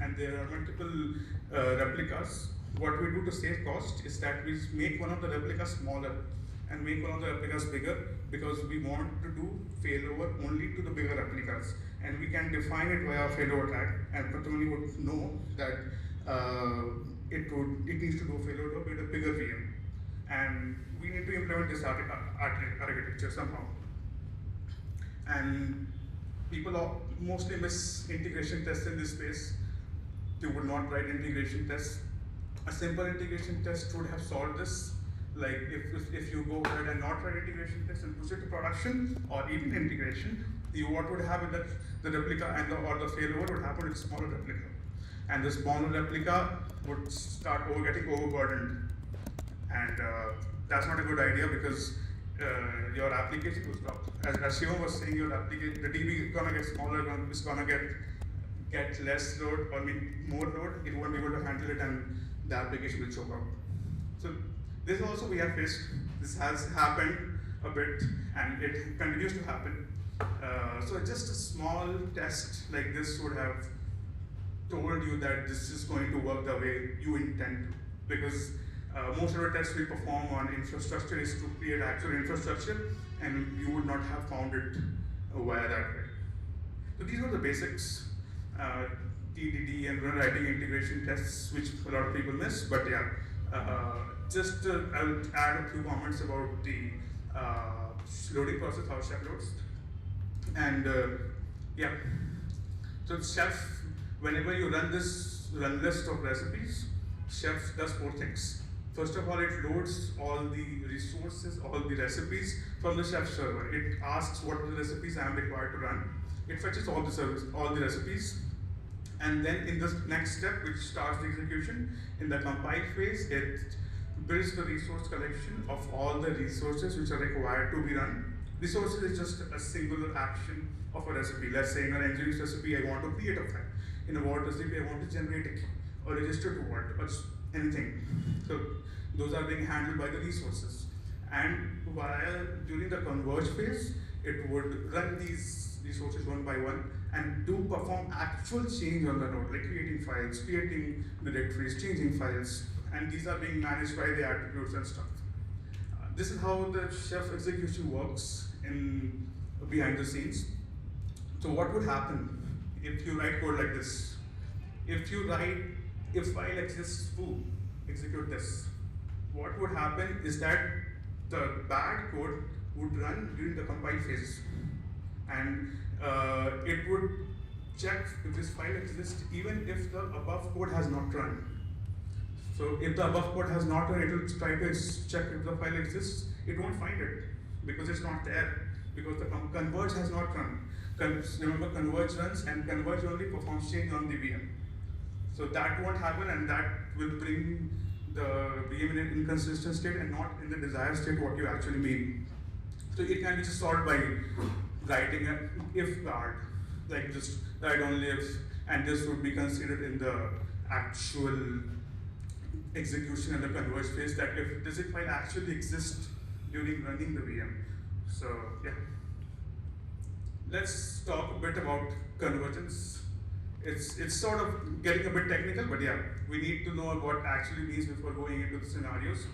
and there are multiple replicas. What we do to save cost is that we make one of the replicas smaller and make one of the replicas bigger, because we want to do failover only to the bigger replicas, and we can define it via failover tag, and Patroni would know that it needs to do failover with a bigger VM, and we need to implement this architecture somehow. And people mostly miss integration tests in this space. They would not write integration tests. A simple integration test would have solved this. Like if you go ahead and not write integration tests and push it to production, or even integration, what would happen that the replica and or the failover would happen with smaller replica, and the smaller replica would start getting overburdened, and that's not a good idea, because your application will stop. As Shivam was saying, your application, the DB is gonna get smaller, is gonna get less load, or more load. It won't be able to handle it, and the application will choke out. So this also we have faced. This has happened a bit, and it continues to happen. So just a small test like this would have told you that this is going to work the way you intend to, because most of the tests we perform on infrastructure is to create actual infrastructure, and you would not have found it via that way. So these were the basics, TDD and writing integration tests, which a lot of people miss. But yeah, I will add a few comments about the loading process, how Chef loads. And yeah, so Chef, whenever you run this run list of recipes, Chef does 4 things. First of all, it loads all the resources, all the recipes from the Chef server. It asks what are the recipes I am required to run. It fetches all the recipes, and then in the next step, which starts the execution, in the compile phase, it builds the resource collection of all the resources which are required to be run. Resources is just a singular action of a recipe. Let's say in an engineering recipe, I want to create a file. In a Word recipe, I want to generate a key, or register to Word, or anything. So those are being handled by the resources. And during the converge phase, it would run these resources one by one and do perform actual change on the node, like creating files, creating directories, changing files, and these are being managed by the attributes and stuff. This is how the Chef execution works behind the scenes. So what would happen if you write code like this? If you write if file exists foo, execute this, what would happen is that the bad code would run during the compile phase, and it would check if this file exists even if the above code has not run. So if the above code has not run, it will try to check if the file exists. It won't find it because it's not there, because the converge has not run. Remember, converge runs, and converge only performs change on the VM. So that won't happen, and that will bring the VM in an inconsistent state and not in the desired state what you actually mean. So it can be just solved by writing an if guard, like just write only if, and this would be considered in the actual execution and the converge phase, that if does it file actually exist during running the VM. So yeah, let's talk a bit about convergence. It's sort of getting a bit technical, but yeah, we need to know what actually means before going into the scenarios.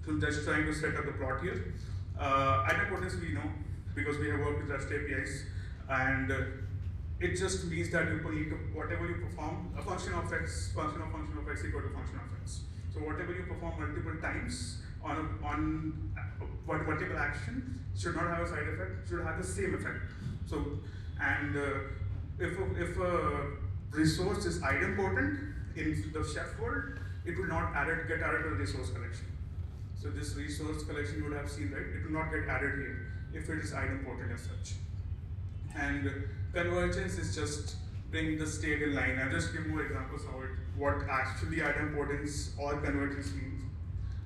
So I'm just trying to set up the plot here. Idempotence we know because we have worked with REST APIs, and it just means that you need to, whatever you perform, a function of x, function of x equal to function of x. So whatever you perform multiple times on multiple action should not have a side effect, should have the same effect. So, and if a resource is idempotent in the Chef world, it will not get added to the resource collection. So this resource collection you would have seen, right? It will not get added here if it is idempotent as such. And convergence is just bring the state in line. I'll just give more examples of it, what actually idempotence or convergence means.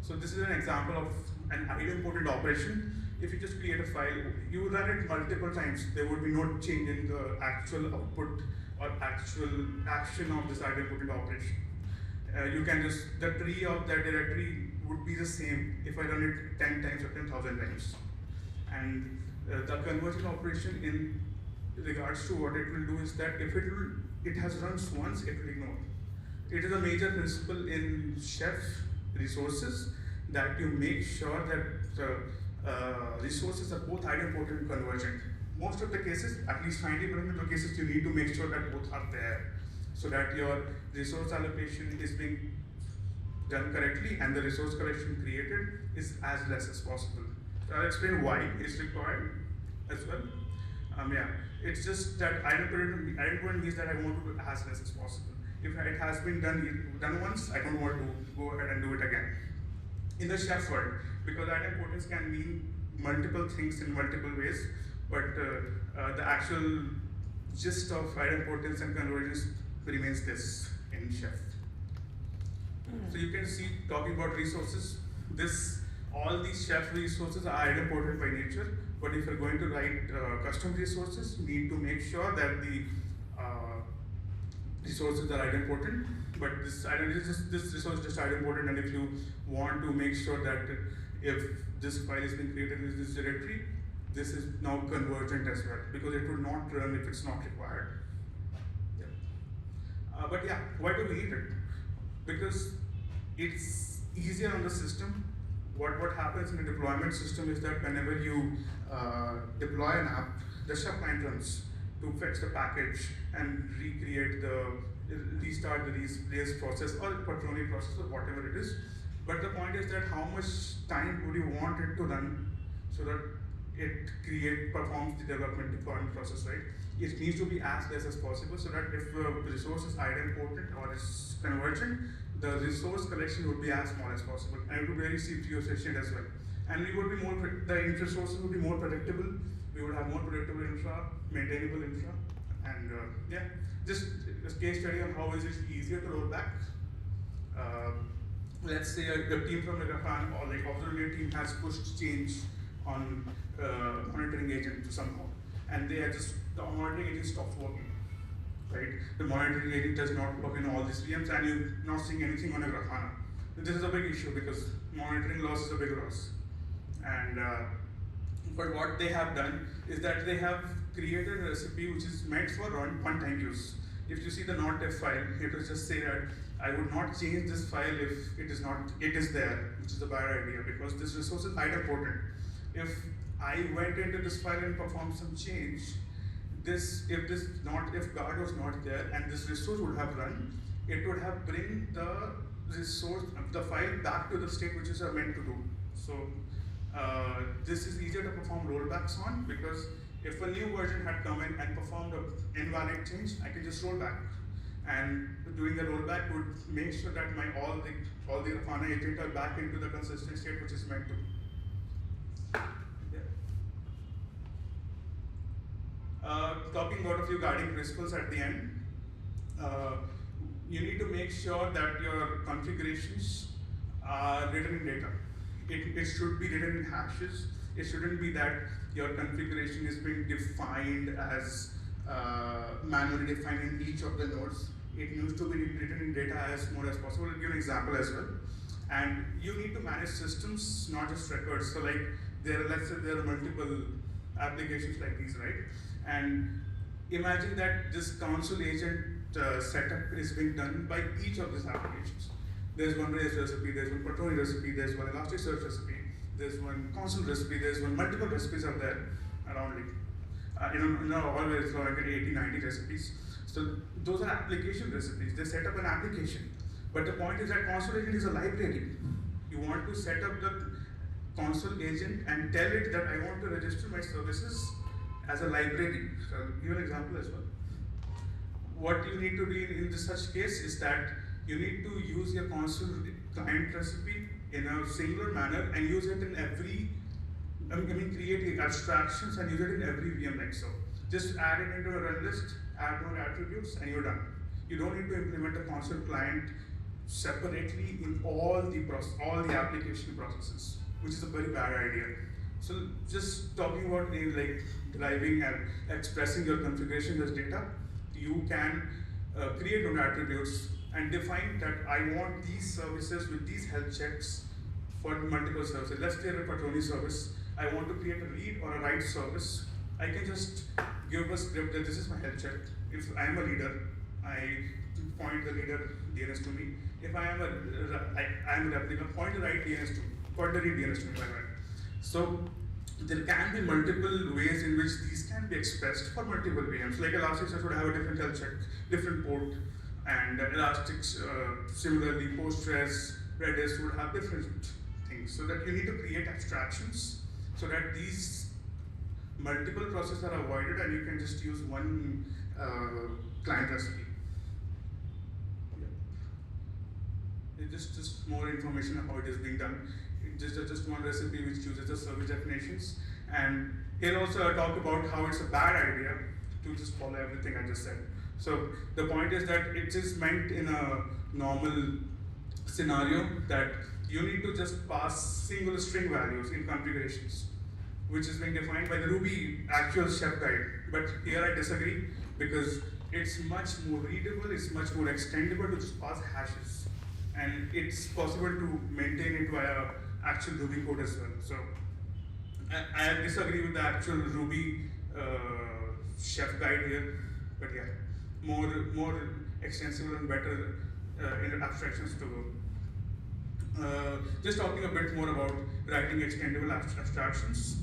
So this is an example of an idempotent operation. If you just create a file, you run it multiple times, there would be no change in the actual output or actual action of this idempotent operation. You can just, the tree of that directory would be the same if I run it 10 times or 10,000 times. And the conversion operation in regards to what it will do is that if it will it has run once, it will ignore. It is a major principle in chef resources that you make sure that resources are both idempotent and convergent. Most of the cases, at least 90% of the cases, you need to make sure that both are there so that your resource allocation is being done correctly and the resource collection created is as less as possible. So I'll explain why it's required as well. Yeah, it's just that idempotent means that I want to do as less as possible. If it has been done once, I don't want to go ahead and do it again. In the chef world, because idempotence can mean multiple things in multiple ways, but the actual gist of idempotence and convergence remains this in chef. So you can see, talking about resources, all these chef resources are idempotent by nature, but if you're going to write custom resources, you need to make sure that the resources are idempotent, but this resource is just idempotent, and if you want to make sure that if this file is being created in this directory, this is now convergent as well, because it will not run if it's not required. Yeah. But yeah, why do we need it? Because it's easier on the system. What happens in a deployment system is that whenever you deploy an app, the chef client runs to fetch the package and restart the raise process or patroni process or whatever it is. But the point is that how much time would you want it to run so that it performs the development deployment process, right? It needs to be as less as possible so that if the resource is idempotent or is convergent, the resource collection would be as small as possible, and it would be very CPU efficient as well. And we would be the resources would be more predictable. We would have more predictable infra, maintainable infra, and yeah, just a case study on how is it easier to roll back. Let's say a team from the Grafana or like observability team has pushed change on monitoring agent to somehow, and the monitoring agent stops working. Right? The monitoring agent does not work in all these VMs, and you're not seeing anything on a Grafana. This is a big issue because monitoring loss is a big loss. And but what they have done is that they have created a recipe which is meant for one-time use. If you see the not-def file, it will just say that I would not change this file if it is there, which is a bad idea because this resource is idempotent. If I went into this file and performed some change, if guard was not there and this resource would have run, it would have bring the file back to the state which is meant to do. So this is easier to perform rollbacks on because if a new version had come in and performed an invalid change, I can just roll back. And doing the rollback would make sure that all the Grafana agent are back into the consistent state which is meant to. Talking about a few guiding principles at the end, you need to make sure that your configurations are written in data. It should be written in hashes. It shouldn't be that your configuration is being defined as manually defined in each of the nodes. It needs to be written in data as more as possible. I'll give an example as well. And you need to manage systems, not just records. So like let's say there are multiple applications like these, right? And imagine that this console agent setup is being done by each of these applications. There's one raise recipe, there's one patroni recipe, there's one Elasticsearch recipe, there's one console recipe, there's one multiple recipes are there around it. Always like 80, 90 recipes. So those are application recipes. They set up an application. But the point is that console agent is a library. You want to set up the console agent and tell it that I want to register my services as a library. So I'll give an example as well. What you need to do in such case is that you need to use your console client recipe in a singular manner and use it in create abstractions and use it in every VM like so. Just add it into a run list, add more attributes, and you're done. You don't need to implement a console client separately in all the application processes, which is a very bad idea. So just talking about like deriving and expressing your configuration as data, you can create your attributes and define that I want these services with these health checks for multiple services. Let's say a patroni service. I want to create a read or a write service. I can just give a script that this is my health check. If I'm a leader, I point the leader DNS to me. If I am I am a replica, point the right DNS to point the read DNS to me by that. So there can be multiple ways in which these can be expressed for multiple VMs. Like Elasticsearch would have a different health check, different port, and similarly Postgres, Redis would have different things. So that you need to create abstractions so that these multiple processes are avoided and you can just use one client recipe. Just more information on how it is being done. Just one recipe which uses the service definitions. And here also I talk about how it's a bad idea to just follow everything I just said. So the point is that it is meant in a normal scenario that you need to just pass single string values in configurations, which is being defined by the Ruby actual chef guide. But here I disagree because it's much more readable, it's much more extendable to just pass hashes. And it's possible to maintain it via actual Ruby code as well. So I disagree with the actual Ruby chef guide here, but yeah, more extensible and better in abstractions to go. Just talking a bit more about writing extendable abstractions.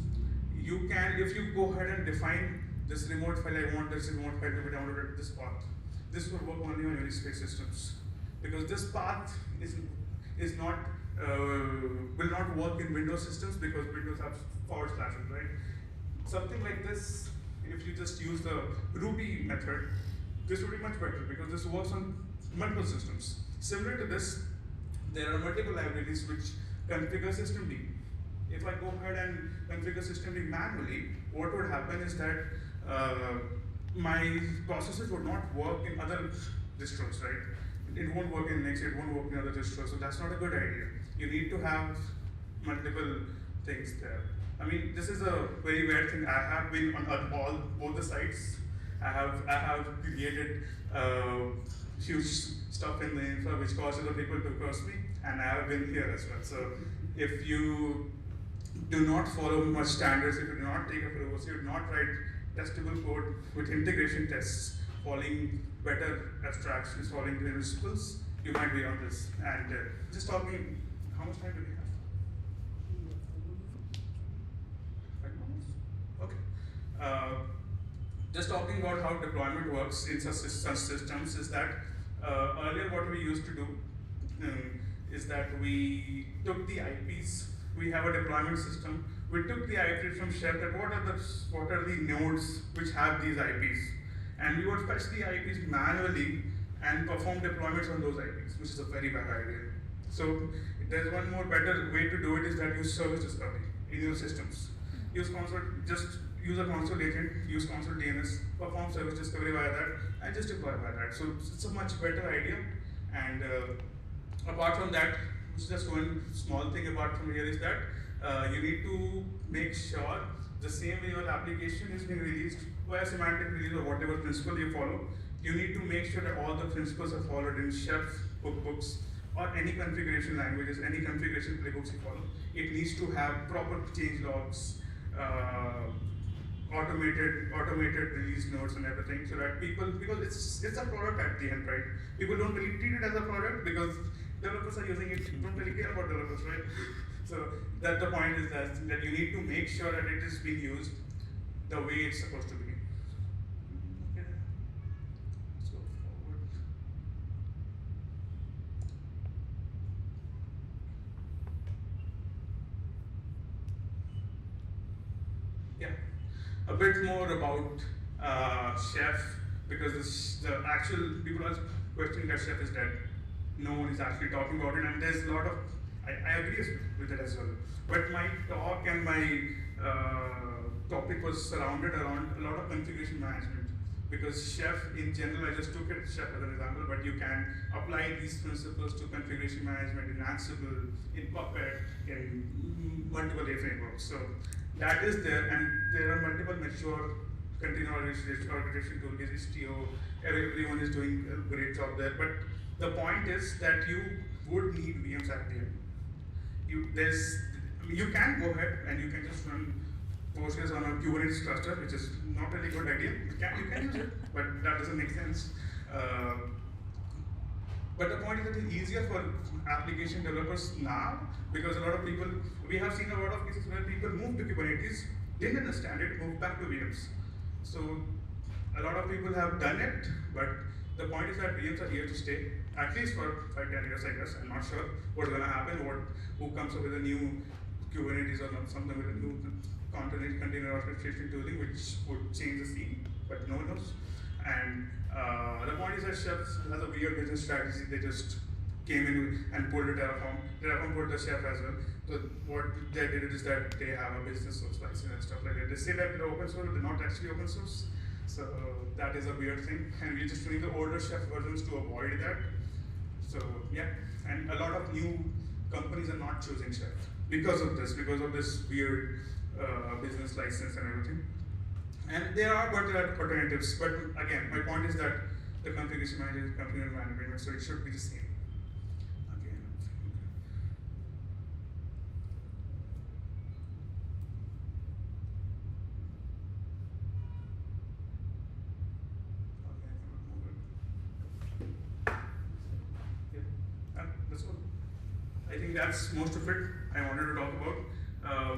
You can, if you go ahead and define this remote file, I want this remote file to be downloaded at this path. This will work only on Unispace systems, because this path is not will not work in Windows systems because Windows have forward slashes, right? Something like this, if you just use the Ruby method, this would be much better because this works on multiple systems. Similar to this, there are multiple libraries which configure systemd. If I go ahead and configure systemd manually, what would happen is that my processes would not work in other distros, right? It won't work in Linux, it won't work in other distros, so that's not a good idea. You need to have multiple things there. I mean, this is a very weird thing. I have been on both the sites. I have created huge stuff in the infra which causes the people to curse me, and I have been here as well. So if you do not follow much standards, if you do not take approvals, you do not write testable code with integration tests, following better abstractions, following principles, you might be on this. And just talking, how much time do we have? 5 minutes? Okay. Just talking about how deployment works in such systems is that earlier what we used to do is that we took the IPs. We have a deployment system. We took the IPs from Chef that what are the nodes which have these IPs, and we would fetch the IPs manually and perform deployments on those IPs, which is a very bad idea. So there's one more better way to do it is that use service discovery in your systems. Use a console agent, use console DNS, perform service discovery via that, and just deploy via that. So it's a much better idea. And apart from that, just one small thing apart from here is that you need to make sure the same way your application is being released via semantic release or whatever principle you follow, you need to make sure that all the principles are followed in Chef cookbooks or any configuration languages, any configuration playbooks you follow. It needs to have proper change logs, automated release notes and everything, so that people, because it's a product at the end, right? People don't really treat it as a product because developers are using it, don't really care about developers, right? So that the point is that you need to make sure that it is being used the way it's supposed to be. Okay. Let's go forward. Yeah, a bit more about Chef, because the actual people are questioning that Chef is dead. No one is actually talking about it, and there's a lot of, I agree with it as well. But my talk and my topic was surrounded around a lot of configuration management, because Chef in general, I just took Chef as an example, but you can apply these principles to configuration management in Ansible, in Puppet, in multiple A frameworks. So that is there, and there are multiple mature container orchestration toolkits, Istio, everyone is doing a great job there. But the point is that you would need VMs at the end. You can go ahead and you can just run Postgres on a Kubernetes cluster, which is not really a good idea. You can use it, but that doesn't make sense. Uh, but the point is that it's easier for application developers now because a lot of people, we have seen a lot of cases where people move to Kubernetes, didn't understand it, moved back to VMs. So a lot of people have done it, but the point is that VMs are here to stay, at least for 5-10 years, I guess. I'm not sure what's going to happen, who comes up with a new Kubernetes or something with a new container orchestration tooling, which would change the scene, but no one knows. And the point is that Chef has a weird business strategy. They just came in and pulled a Terraform. Terraform pulled the Chef as well. So what they did is that they have a business source license and stuff like that. They say that they're open source, but they're not actually open source. So that is a weird thing. And we're just doing the older Chef versions to avoid that. So yeah, and a lot of new companies are not choosing Chef because of this weird business license and everything. And there are alternatives, but again, my point is that the configuration manager is configuration management, so it should be the same. Again. Yeah, that's all. I think that's most of it I wanted to talk about.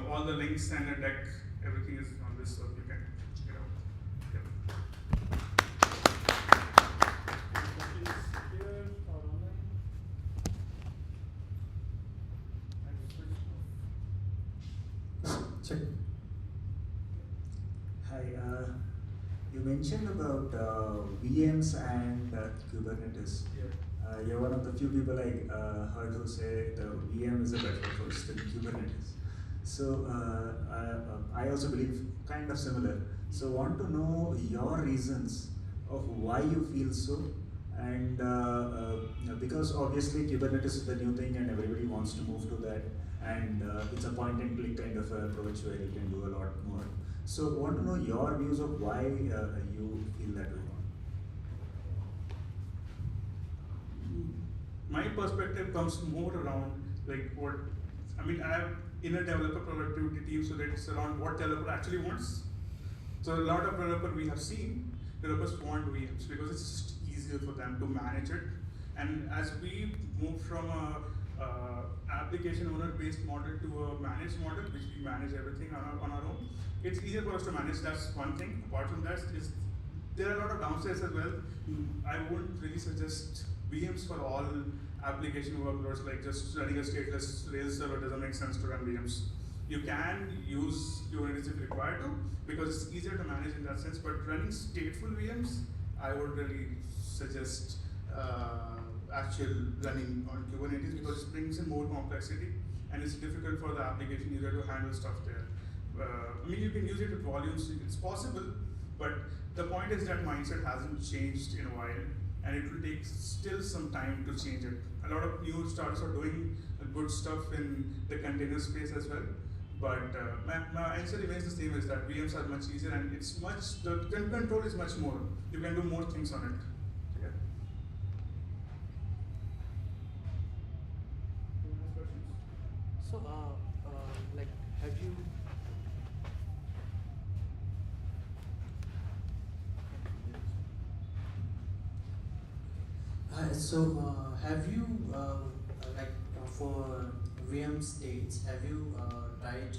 All the links and the deck, everything is on this, so you can check it out. Yep. Here or online? Check. Hi, you mentioned about VMs and Kubernetes. Yeah. You're one of the few people I heard who say the VM is a better approach than Kubernetes. So I also believe kind of similar. So want to know your reasons of why you feel so, and because obviously Kubernetes is the new thing and everybody wants to move to that, and it's a point and click kind of approach where you can do a lot more. So want to know your views of why you feel that way. My perspective comes more around like what I mean. I have in a developer productivity team, so that's around what developer actually wants. So a lot of developers we have seen, developers want VMs because it's just easier for them to manage it. And as we move from a application owner-based model to a managed model, which we manage everything on our own, it's easier for us to manage. That's one thing. Apart from that, is there are a lot of downsides as well. I wouldn't really suggest VMs for all application workloads, like just running a stateless Rails server doesn't make sense to run VMs. You can use Kubernetes if required to, because it's easier to manage in that sense, but running stateful VMs, I would really suggest actual running on Kubernetes because it brings in more complexity and it's difficult for the application user to handle stuff there. I mean, you can use it with volumes, it's possible, but the point is that mindset hasn't changed in a while, and it will take still some time to change it. A lot of new startups are doing good stuff in the container space as well, but my answer remains the same: is that VMs are much easier and it's much, the control is much more. You can do more things on it. Yeah. So, like, have you? Have you for VM states? Have you tried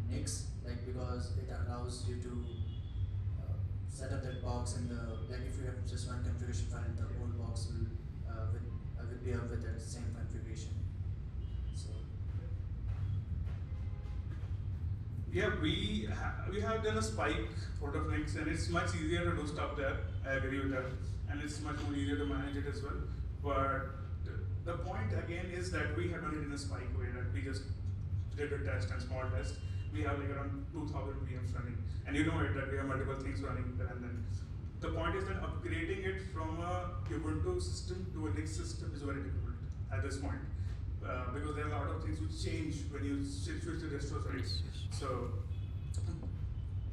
Nix? Like, because it allows you to set up that box in the, like, if you have just one configuration file, the whole box will be up with that same configuration. So Yeah, we have done a spike out of Nix, and it's much easier to do stuff there. I agree with that, and it's much more easier to manage it as well. But the point again is that we have done it in a spike way, that we just did a test and small test. We have like around 2,000 VMs running, and you know it that we have multiple things running there. And then the point is that upgrading it from a Ubuntu system to a Nix system is very difficult at this point. Because there are a lot of things which change when you switch to distros, right? So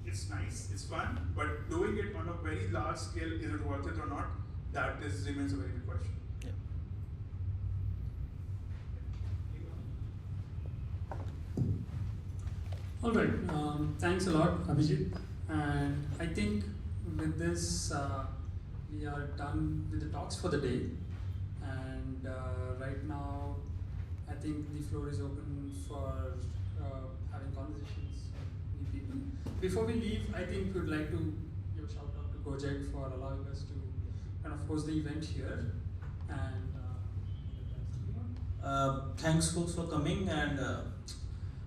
it's nice, it's fun, but doing it on a very large scale, is it worth it or not? That remains a very big question. yeah. All right, thanks a lot, Abhijit. And I think with this, we are done with the talks for the day, and right now I think the floor is open for having conversations with people. Before we leave, I think we would like to give a shout out to Gojek for allowing us to kind of host the event here. And Thanks folks for coming, and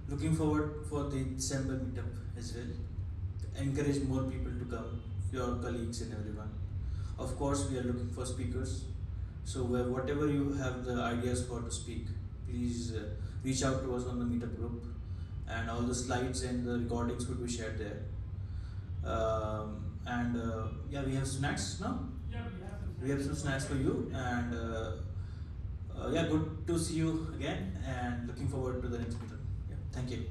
looking forward for the December meetup as well. Encourage more people to come, your colleagues and everyone. Of course, we are looking for speakers. So whatever you have the ideas for to speak, please reach out to us on the meetup group, and all the slides and the recordings would be shared there. Yeah, we have snacks now. yeah, We have some snacks for you, and yeah, good to see you again, and looking forward to the next meetup. Yeah, thank you.